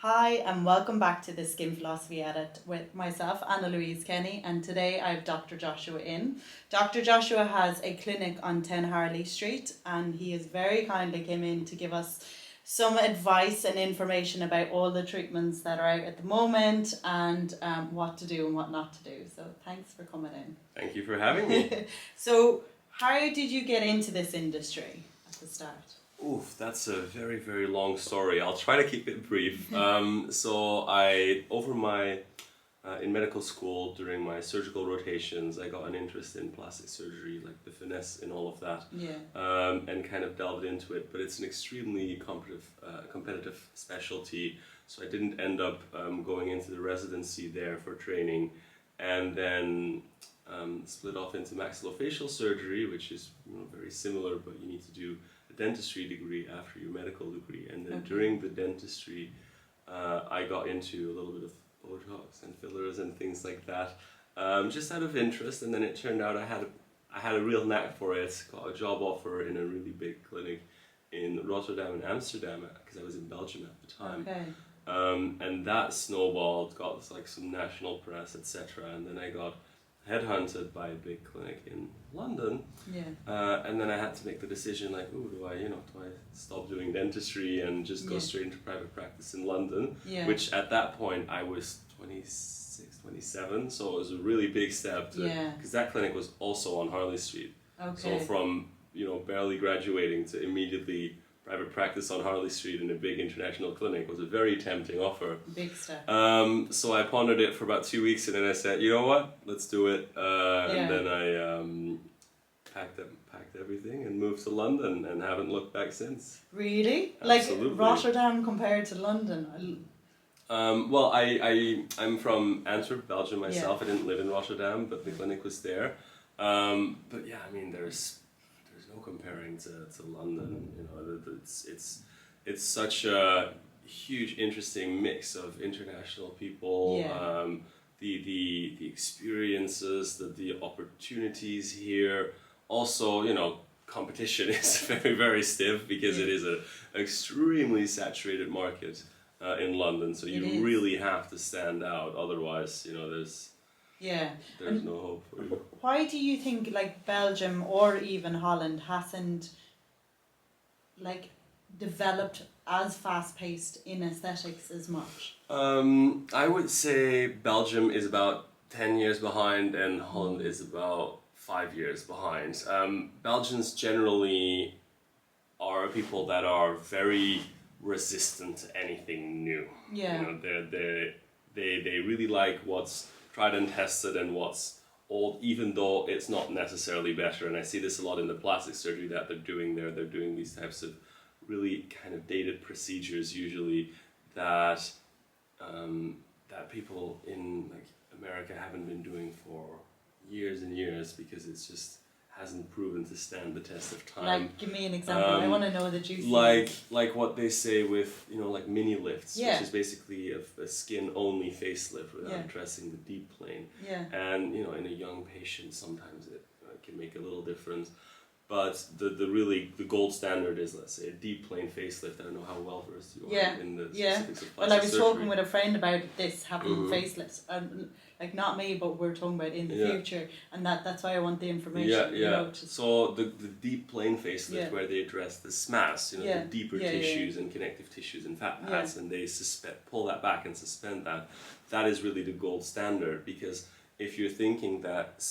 Hi, and welcome back to the Skin Philosophy Edit with myself, Anna Louise Kenny, and today I have Dr. Joshua in. Dr. Joshua has a clinic on 10 Harley Street, and he has very kindly came in to give us some advice and information about all the treatments that are out at the moment and what to do and what not to do. So thanks for coming in. Thank you for having me. So how did you get into this industry at the start? Oof, that's a very, very long story. I'll try to keep it brief. In medical school, during my surgical rotations, I got an interest in plastic surgery, like the finesse in all of that, and kind of delved into it. But it's an extremely competitive specialty, so I didn't end up going into the residency there for training, and then split off into maxillofacial surgery, which is very similar, but you need to do a dentistry degree after your medical degree. And then during the dentistry, I got into a little bit of Botox and fillers and things like that, just out of interest. And then it turned out I had a real knack for it. Got a job offer in a really big clinic in Rotterdam and Amsterdam, because I was in Belgium at the time. And that snowballed, got like some national press, etc. And then I got headhunted by a big clinic in London, and then I had to make the decision, like, do I stop doing dentistry and just go straight into private practice in London, which at that point I was 26, 27, so it was a really big step, because that clinic was also on Harley Street. So from barely graduating to immediately private practice on Harley Street in a big international clinic was a very tempting offer. Big step. So I pondered it for about 2 weeks, and then I said, you know what, let's do it. And then I packed everything and moved to London and haven't looked back since. Really? Absolutely. Like Rotterdam compared to London? Well, I'm from Antwerp, Belgium myself. I didn't live in Rotterdam, but the clinic was there. But yeah, I mean, there's no comparing to London. It's such a huge, interesting mix of international people. The experiences, the opportunities here. Also, competition is very, very stiff, because it is an extremely saturated market in London. So you really have to stand out. Otherwise, there's no hope for you. Why do you think like Belgium or even Holland hasn't developed as fast paced in aesthetics as much? I would say Belgium is about 10 years behind and Holland is about 5 years behind. Belgians generally are people that are very resistant to anything new. They really like what's tried and tested and what's old, even though it's not necessarily better. And I see this a lot in the plastic surgery that they're doing there. They're doing these types of really kind of dated procedures usually that people in America haven't been doing for years and years, because it's just hasn't proven to stand the test of time. Give me an example. I want to know the juicy. Like what they say with mini lifts, which is basically a skin only facelift without addressing the deep plane. And in a young patient, sometimes it can make a little difference. But the gold standard is, let's say, a deep plane facelift. I don't know how well versed you are in the specifics of plastic Well, I was surgery. talking with a friend about this, having facelifts. Not me, but we're talking about in the future, and that's why I want the information. So the deep plane facelift, where they address the SMAS, the deeper tissues and connective tissues and fat pads, and they pull that back and suspend that. That is really the gold standard, because if you're thinking that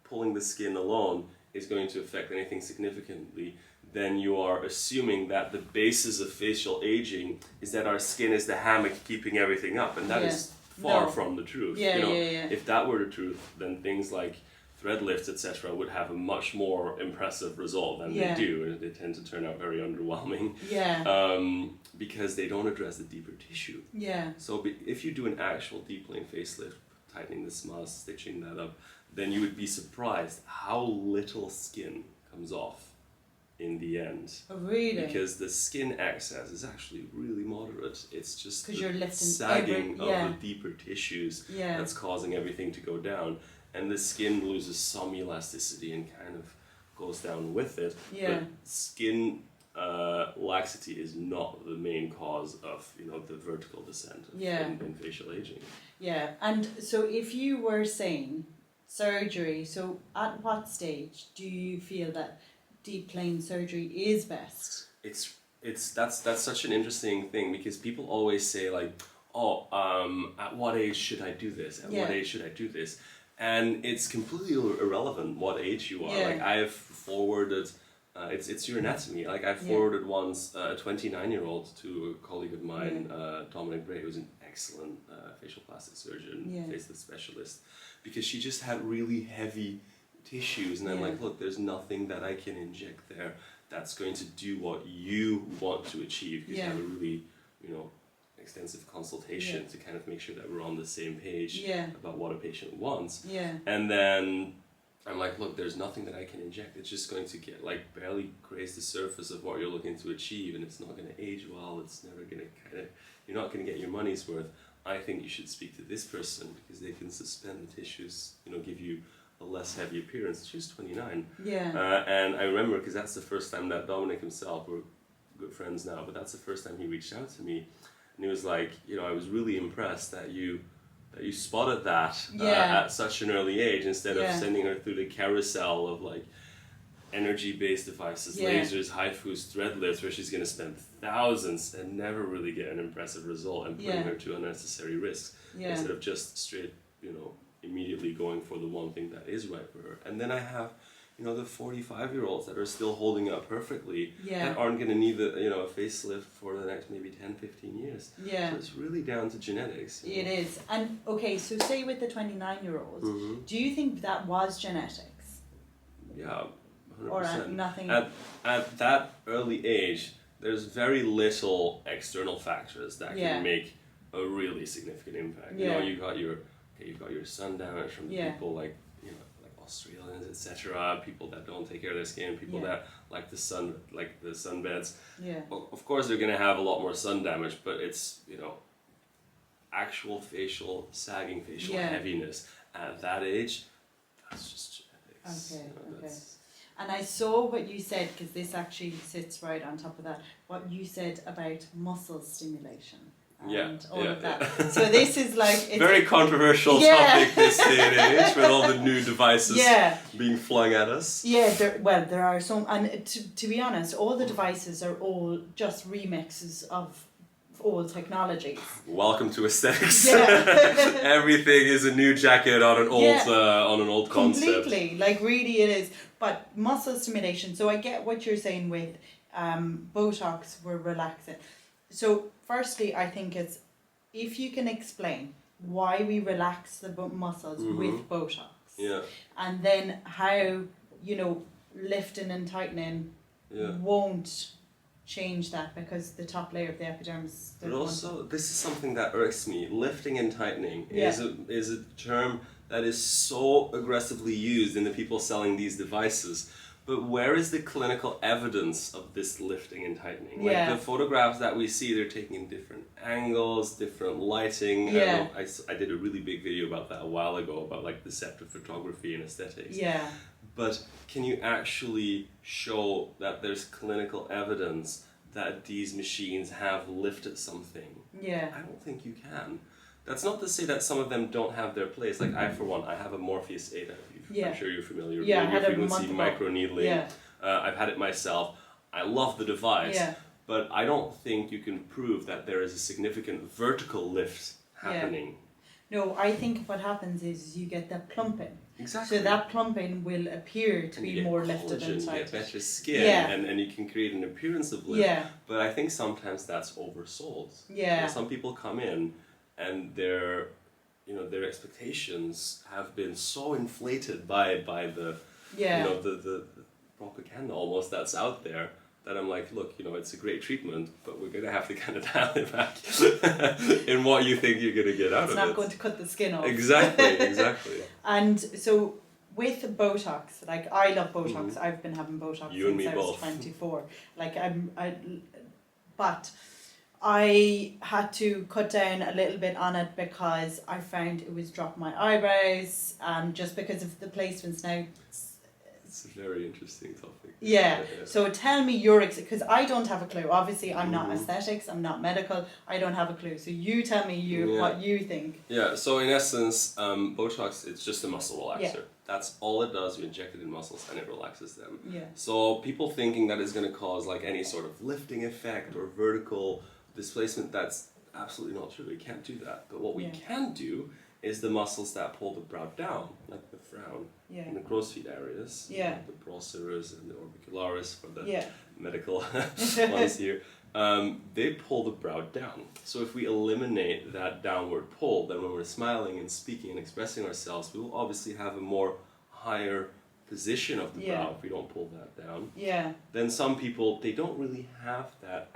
pulling the skin alone is going to affect anything significantly, then you are assuming that the basis of facial aging is that our skin is the hammock keeping everything up, and that is far from the truth. If that were the truth, then things like thread lifts, etc., would have a much more impressive result than they do, and they tend to turn out very underwhelming. Because they don't address the deeper tissue. So if you do an actual deep plane facelift, tightening the SMAS, stitching that up, then you would be surprised how little skin comes off in the end. Oh, really? Because the skin excess is actually really moderate. It's just you're lifting sagging of the deeper tissues that's causing everything to go down. And the skin loses some elasticity and kind of goes down with it. But skin laxity is not the main cause of, the vertical descent in facial aging. Yeah, and so if you were saying surgery, so at what stage do you feel that deep plane surgery is best? That's such an interesting thing, because people always say like, at what age should I do this? At what age should I do this? And it's completely irrelevant what age you are. Like I've forwarded, it's your anatomy. Like I forwarded once a 29-year-old to a colleague of mine, Dominic Bray, who's an excellent facial plastic surgeon, facelift specialist, because she just had really heavy tissues, and I'm like, look, there's nothing that I can inject there that's going to do what you want to achieve, because you have a really, extensive consultation to kind of make sure that we're on the same page about what a patient wants. And then I'm like, look, there's nothing that I can inject. It's just going to get like barely graze the surface of what you're looking to achieve, and it's not going to age well. It's never going to you're not going to get your money's worth. I think you should speak to this person, because they can suspend the tissues, give you a less heavy appearance. She was 29. And I remember, because that's the first time that Dominic himself, we're good friends now, but that's the first time he reached out to me. And he was like, I was really impressed that you spotted that at such an early age, instead of sending her through the carousel of like energy-based devices, lasers, HIFUs, thread lifts, where she's going to spend thousands and never really get an impressive result, and putting her to unnecessary risks, instead of just straight, immediately going for the one thing that is right for her. And then I have, the 45-year-olds that are still holding up perfectly, that aren't going to need a facelift for the next maybe 10, 15 years. So it's really down to genetics. It is. And okay, so say with the 29-year-old, do you think that was genetics? Yeah, 100%. Or nothing? At that early age, there's very little external factors that can make a really significant impact. You've got your sun damage from people like Australians, etc. People that don't take care of their skin, people that like the sunbeds. Well, of course, they're going to have a lot more sun damage, but it's actual sagging facial heaviness at that age. That's just genetics. Okay. And I saw what you said, because this actually sits right on top of that. What you said about muscle stimulation. And all of that. So this is like... It's very controversial topic this day and age, with all the new devices being flung at us. There are some, and to be honest, all the devices are all just remixes of old technologies. Welcome to aesthetics. Everything is a new jacket on an old concept. Completely, like really it is. But muscle stimulation, so I get what you're saying with Botox, we're relaxing. So firstly, I think it's, if you can explain why we relax the muscles with Botox, and then how, lifting and tightening won't change that, because the top layer of the epidermis... But also, this is something that irks me. Lifting and tightening is a term that is so aggressively used in the people selling these devices. But where is the clinical evidence of this lifting and tightening? Like the photographs that we see, they're taking in different angles, different lighting. I did a really big video about that a while ago, about like deceptive photography and aesthetics. But can you actually show that there's clinical evidence that these machines have lifted something? I don't think you can. That's not to say that some of them don't have their place. Like I, for one, I have a Morpheus 8. I'm sure you're familiar with radio frequency microneedling. I've had it myself. I love the device, but I don't think you can prove that there is a significant vertical lift happening. No, I think what happens is you get that plumping. Exactly. So that plumping will appear to be more lifted and tighter. You get better skin, and you can create an appearance of lift. But I think sometimes that's oversold. Some people come in and their expectations have been so inflated by the the propaganda almost that's out there, that I'm like, look, it's a great treatment, but we're gonna have to kind of dial it back in what you think you're gonna get out of it. It's not going to cut the skin off. Exactly. And so with Botox, like I love Botox. I've been having Botox since I was 24. But I had to cut down a little bit on it, because I found it was dropping my eyebrows, just because of the placements now. It's a very interesting topic. Yeah. So tell me because I don't have a clue. Obviously, I'm not aesthetics. I'm not medical. I don't have a clue. So you tell me what you think. Yeah. So in essence, Botox, it's just a muscle relaxer. Yeah. That's all it does. You inject it in muscles and it relaxes them. Yeah. So people thinking that it's going to cause like any sort of lifting effect or vertical displacement, that's absolutely not true. We can't do that. But what we can do is the muscles that pull the brow down, like the frown, and the crow's feet areas, like the procerus and the orbicularis for the medical ones here. They pull the brow down. So if we eliminate that downward pull, then when we're smiling and speaking and expressing ourselves, we will obviously have a more higher position of the brow if we don't pull that down. Yeah. Then some people, they don't really have that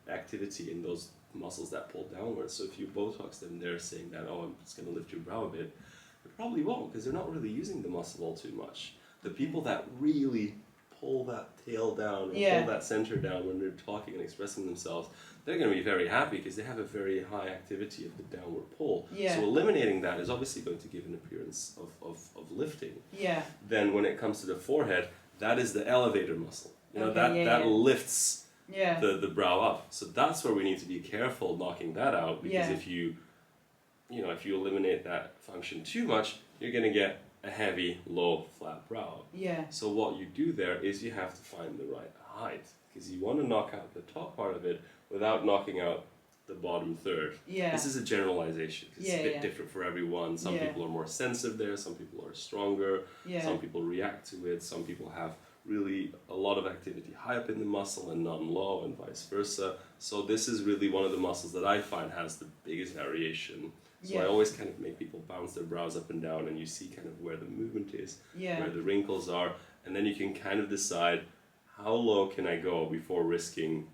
activity in those muscles that pull downwards. So if you Botox them, they're saying that, oh, I'm just going to lift your brow a bit. They probably won't, because they're not really using the muscle all too much. The people that really pull that tail down, or pull that center down when they're talking and expressing themselves, they're going to be very happy because they have a very high activity of the downward pull. Yeah. So eliminating that is obviously going to give an appearance of lifting. Yeah. Then when it comes to the forehead, that is the elevator muscle. You know, that lifts the brow up. So that's where we need to be careful knocking that out, because if you eliminate that function too much, you're going to get a heavy, low, flat brow. Yeah. So what you do there is you have to find the right height, because you want to knock out the top part of it without knocking out the bottom third. Yeah. This is a generalization. It's a bit different for everyone. Some people are more sensitive there, some people are stronger, some people react to it, some people have really a lot of activity high up in the muscle and none low, and vice versa. So this is really one of the muscles that I find has the biggest variation. So I always kind of make people bounce their brows up and down, and you see kind of where the movement is, where the wrinkles are, and then you can kind of decide how low can I go before risking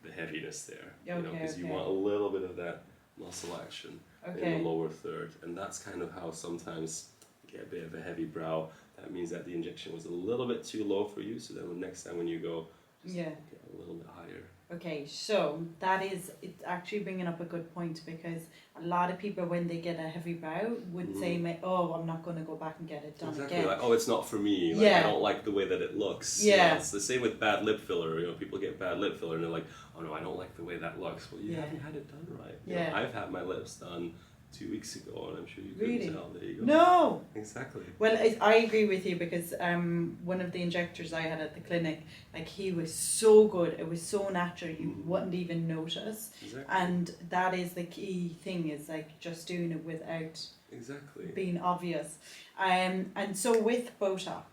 the heaviness there. Because you want a little bit of that muscle action in the lower third, and that's kind of how sometimes you get a bit of a heavy brow. That means that the injection was a little bit too low for you, so then next time when you go, just get a little bit higher. Okay, so it's actually bringing up a good point, because a lot of people, when they get a heavy brow, would say, oh, I'm not going to go back and get it done again. Like, oh, it's not for me. Like, I don't like the way that it looks. Yeah. It's the same with bad lip filler. People get bad lip filler and they're like, oh no, I don't like the way that looks. Well, you haven't had it done right. You know, I've had my lips done 2 weeks ago, and I'm sure you couldn't tell. There you go. No. Exactly. Well, I agree with you, because one of the injectors I had at the clinic, like, he was so good. It was so natural. You wouldn't even notice. Exactly. And that is the key thing, is like just doing it without being obvious. And so with Botox,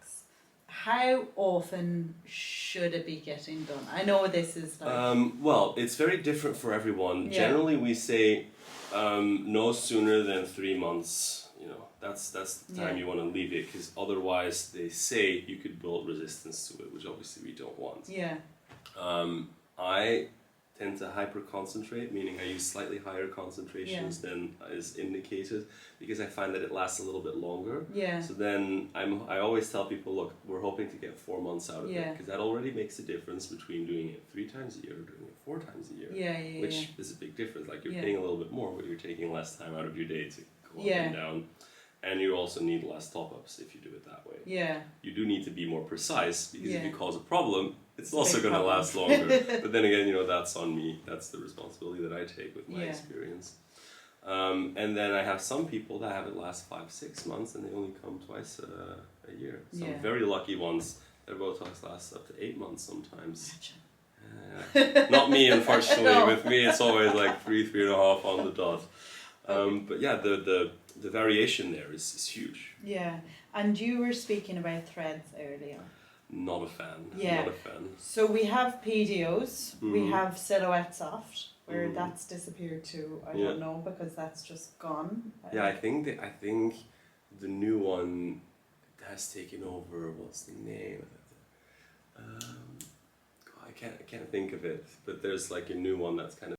how often should it be getting done? I know this is like... well, it's very different for everyone. Generally, we say no sooner than 3 months. That's the time you want to leave it, because otherwise they say you could build resistance to it, which obviously we don't want. Yeah. I tend to hyper-concentrate, meaning I use slightly higher concentrations than is indicated, because I find that it lasts a little bit longer. Yeah. So then I always tell people, look, we're hoping to get 4 months out of it, because that already makes a difference between doing it 3 times a year or doing it 4 times a year. Which is a big difference. Like, you're paying a little bit more, but you're taking less time out of your day to go up and down. And you also need less top-ups if you do it that way. Yeah. You do need to be more precise, because if you cause a problem, it's also going to last longer. But then again, that's on me. That's the responsibility that I take with my experience. And then I have some people that have it last 5-6 months, and they only come twice a year. Some very lucky ones, their Botox lasts up to 8 months sometimes. Not me, unfortunately. With me, it's always like 3.5 on the dot. But yeah, the variation there is huge. Yeah, and you were speaking about threads earlier. Not a fan. Yeah. Not a fan. So we have PDOs, we have Silhouette Soft, where that's disappeared too. I don't know, because that's just gone. Yeah, I think the new one has taken over. What's the name? I can't think of it. But there's like a new one that's kind of